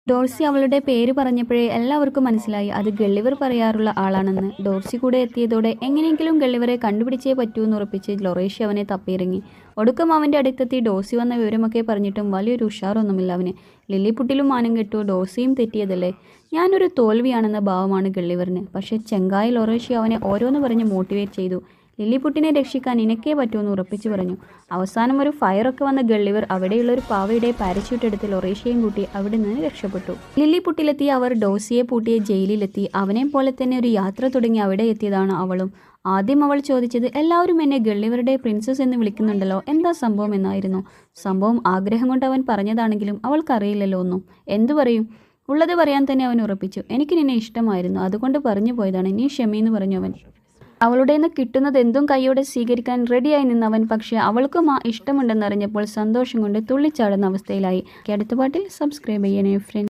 Dorsey അവളുടെ പേര് പറഞ്ഞപ്പോഴേ എല്ലാവർക്കും മനസ്സിലായി അത് ഗള്ളിവർ പറയാറുള്ള ആളാണെന്ന്. ഡോർസി കൂടെ എത്തിയതോടെ എങ്ങനെയെങ്കിലും ഗള്ളിവറെ കണ്ടുപിടിച്ചേ പറ്റൂ എന്നുറപ്പിച്ച് ലൊറേഷ്യ അവനെ തപ്പിയിറങ്ങി. ഒടുക്കം അവൻ്റെ അടുത്തെത്തി ഡോർസി വന്ന വിവരമൊക്കെ പറഞ്ഞിട്ടും വലിയൊരു ഉഷാറൊന്നുമില്ല അവന്. ലില്ലിപുട്ടിലും മാനം കെട്ടു, ഡോർസിയും തെറ്റിയതല്ലേ. ഞാനൊരു തോൽവിയാണെന്ന ഭാവമാണ് ഗള്ളിവറിന്. പക്ഷേ ചെങ്കായ ലൊറേഷ്യ അവനെ ഓരോന്ന് പറഞ്ഞ് മോട്ടിവേറ്റ് ചെയ്തു. ലില്ലിപുട്ടിനെ രക്ഷിക്കാൻ നിനക്കേ പറ്റുമെന്ന് ഉറപ്പിച്ചു പറഞ്ഞു. അവസാനം ഒരു ഫയറൊക്കെ വന്ന ഗള്ളിവർ അവിടെയുള്ള ഒരു പാവയുടെ പാരച്യൂട്ട് എടുത്ത് ലൊറേഷ്യയും കൂട്ടി അവിടെ നിന്ന് രക്ഷപ്പെട്ടു. ലില്ലിപുട്ടിലെത്തി അവർ ഡോർസിയെ പൂട്ടിയ ജയിലിലെത്തി. അവനെ പോലെ തന്നെ ഒരു യാത്ര തുടങ്ങി അവിടെ എത്തിയതാണ് അവളും. ആദ്യം അവൾ ചോദിച്ചത് എല്ലാവരും എന്നെ ഗള്ളിവറുടെ പ്രിൻസസ് എന്ന് വിളിക്കുന്നുണ്ടല്ലോ, എന്താ സംഭവം എന്നായിരുന്നു. സംഭവം ആഗ്രഹം കൊണ്ട് അവൻ പറഞ്ഞതാണെങ്കിലും അവൾക്കറിയില്ലല്ലോ ഒന്നും. എന്തു പറയും? ഉള്ളത് പറയാൻ തന്നെ അവൻ ഉറപ്പിച്ചു. എനിക്ക് നിന്നെ ഇഷ്ടമായിരുന്നു, അതുകൊണ്ട് പറഞ്ഞു പോയതാണ്, നീ ക്ഷമയെന്ന് പറഞ്ഞു അവൻ. അവളുടെ നിന്ന് കിട്ടുന്നത് എന്തും കൈയോടെ സ്വീകരിക്കാൻ റെഡിയായി നിന്നവൻ. പക്ഷേ അവൾക്കും ആ ഇഷ്ടമുണ്ടെന്നറിഞ്ഞപ്പോൾ സന്തോഷം കൊണ്ട് തുള്ളിച്ചാടുന്ന അവസ്ഥയിലായി. അടുത്ത പാട്ടിൽ സബ്സ്ക്രൈബ് ചെയ്യണേ ഫ്രണ്ട്.